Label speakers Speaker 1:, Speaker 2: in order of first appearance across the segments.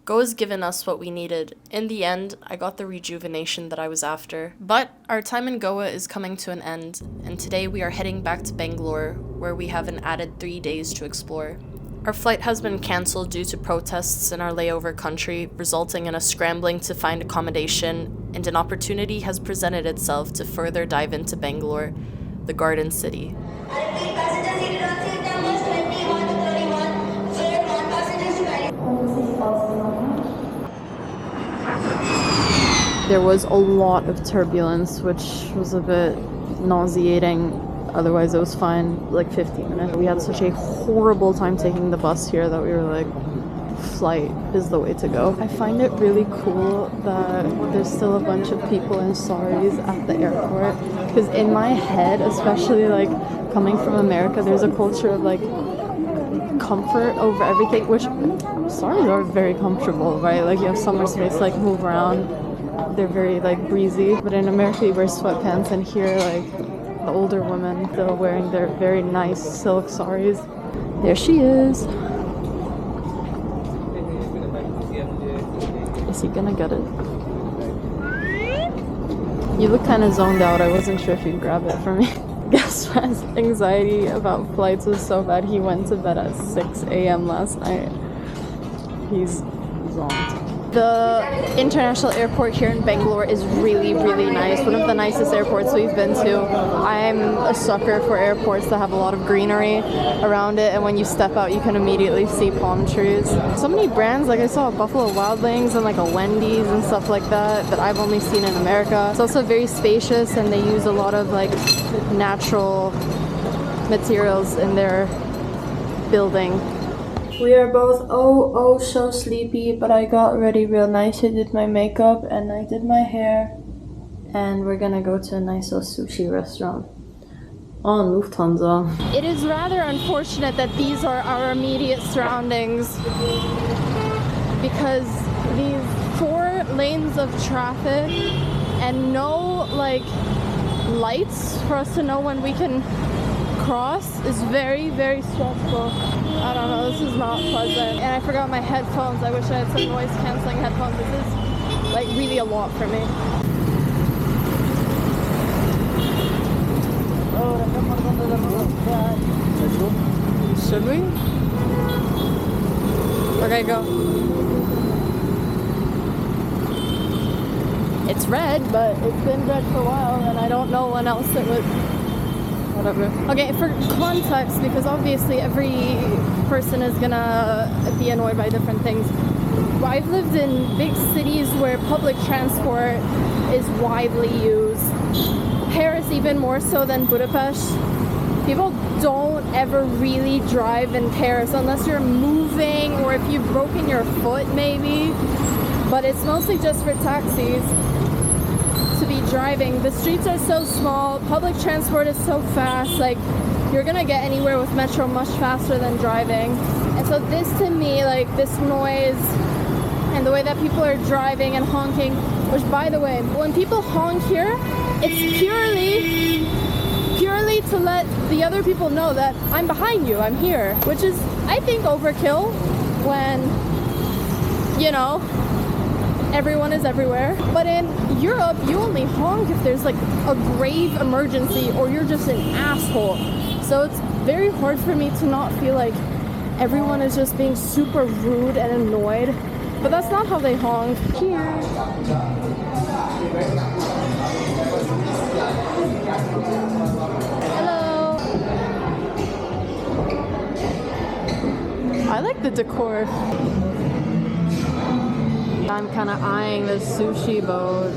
Speaker 1: Go has given us what we needed. In the end, I got the rejuvenation that I was after. But our time in Goa is coming to an end, and today we are heading back to Bangalore, where we have an added 3 days to explore. Our flight has been cancelled due to protests in our layover country, resulting in us scrambling to find accommodation, and an opportunity has presented itself to further dive into Bangalore, the Garden City. There was a lot of turbulence, which was a bit nauseating. Otherwise, it was fine, like 15 minutes. We had such a horrible time taking the bus here that we were like, flight is the way to go. I find it really cool that there's still a bunch of people in saris at the airport. Because in my head, especially like coming from America, there's a culture of like comfort over everything, which saris are very comfortable, right? Like you have summer space, like move around. They're very like breezy. But in America, you wear sweatpants, and here like the older women still wearing their very nice silk saris. There she is. Is he gonna get it? You look kind of zoned out. I wasn't sure if you'd grab it for me. Gaspan's anxiety about flights was so bad he went to bed at 6 a.m. last night. He's zoned. The international airport here in Bangalore is really, really nice. One of the nicest airports we've been to. I'm a sucker for airports that have a lot of greenery around it, and when you step out, you can immediately see palm trees. So many brands, like I saw a Buffalo Wild Wings and like a Wendy's and stuff like that I've only seen in America. It's also very spacious, and they use a lot of like natural materials in their building. We are both oh so sleepy, but I got ready real nice. I did my makeup and I did my hair, and we're gonna go to a nice little sushi restaurant on Lufthansa. It is rather unfortunate that these are our immediate surroundings, because these 4 lanes of traffic and no like lights for us to know when we can cross is very, very stressful. I don't know, this is not pleasant. And I forgot my headphones. I wish I had some noise cancelling headphones. This is like really a lot for me. Should we? Okay, go. It's red, but it's been red for a while, and I don't know when else it would. Whatever. Okay, for context, because obviously every person is gonna be annoyed by different things. I've lived in big cities where public transport is widely used. Paris even more so than Budapest. People don't ever really drive in Paris unless you're moving or if you've broken your foot maybe. But it's mostly just for taxis to be driving. The streets are so small, public transport is so fast, like you're gonna get anywhere with metro much faster than driving. And so this to me, like this noise and the way that people are driving and honking, which by the way, when people honk here, it's purely to let the other people know that I'm behind you, I'm here, which is, I think, overkill when, you know, everyone is everywhere. But in Europe, you only honk if there's like a grave emergency or you're just an asshole. So it's very hard for me to not feel like everyone is just being super rude and annoyed. But that's not how they honk here. Hello. I like the decor. I'm kind of eyeing this sushi boat,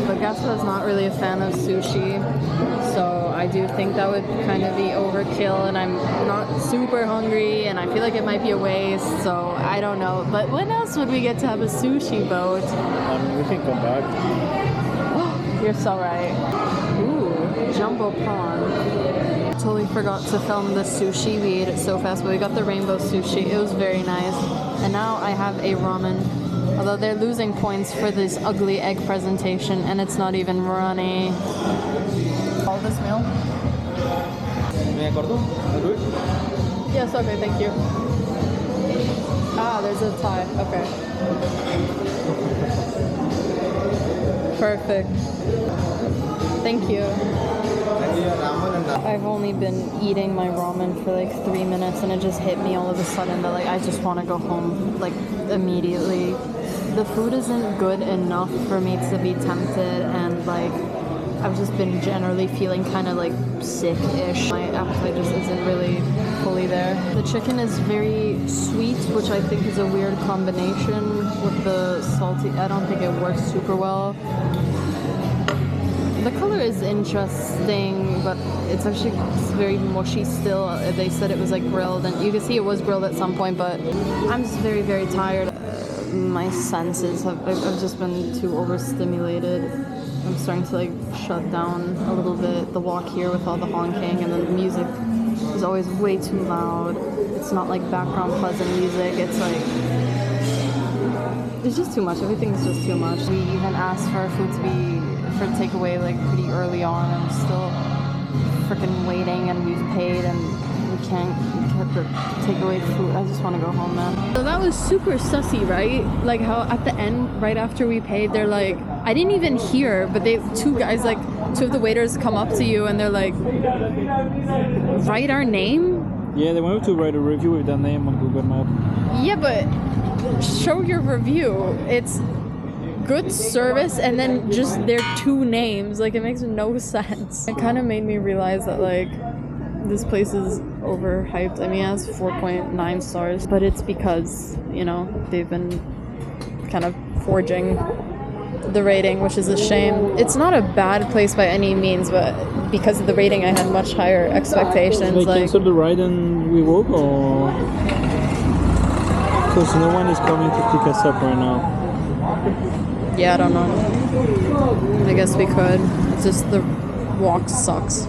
Speaker 1: but Gaspa's not really a fan of sushi, so I do think that would kind of be overkill, and I'm not super hungry, and I feel like it might be a waste, so I don't know. But when else would we get to have a sushi boat?
Speaker 2: We can come back.
Speaker 1: You're so right. Ooh, jumbo prawn. Totally forgot to film the sushi. We ate it so fast, but we got the rainbow sushi. It was very nice. And now I have a ramen. Although they're losing points for this ugly egg presentation, and it's not even runny. All this meal?
Speaker 2: May I corto? I'll do it.
Speaker 1: Yes, okay, thank you. Ah, there's a tie. Okay. Perfect. Thank you. I've only been eating my ramen for like 3 minutes and it just hit me all of a sudden that like I just want to go home like immediately. The food isn't good enough for me to be tempted, and like I've just been generally feeling kind of like sick-ish. My appetite just isn't really fully there. The chicken is very sweet, which I think is a weird combination with the salty. I don't think it works super well. The color is interesting, but it's actually very mushy still. They said it was like grilled, and you can see it was grilled at some point, but I'm just very, very tired. My senses I've just been too overstimulated. I'm starting to like shut down a little bit. The walk here with all the honking, and then the music is always way too loud. It's not like background pleasant music. It's like, it's just too much. Everything's just too much. We even asked for our food to be for takeaway like pretty early on, and we're still freaking waiting, and we've paid and we can't get the takeaway food. I just want to go home, man. So that was super sussy, right? Like how at the end, right after we paid, they're like, I didn't even hear, but two of the waiters come up to you and they're like, write our name?
Speaker 2: Yeah, they wanted to write a review with their name on Google Maps.
Speaker 1: Yeah, but show your review. It's good service and then just their two names. Like, it makes no sense. It kind of made me realize that like this place is overhyped. I mean, it has 4.9 stars, but it's because, you know, they've been kind of forging the rating, which is a shame. It's not a bad place by any means, but because of the rating I had much higher expectations.
Speaker 2: They canceled the ride and we woke, or because no one is coming to pick us up right now?
Speaker 1: Yeah, I don't know. I guess we could. It's just the walk sucks.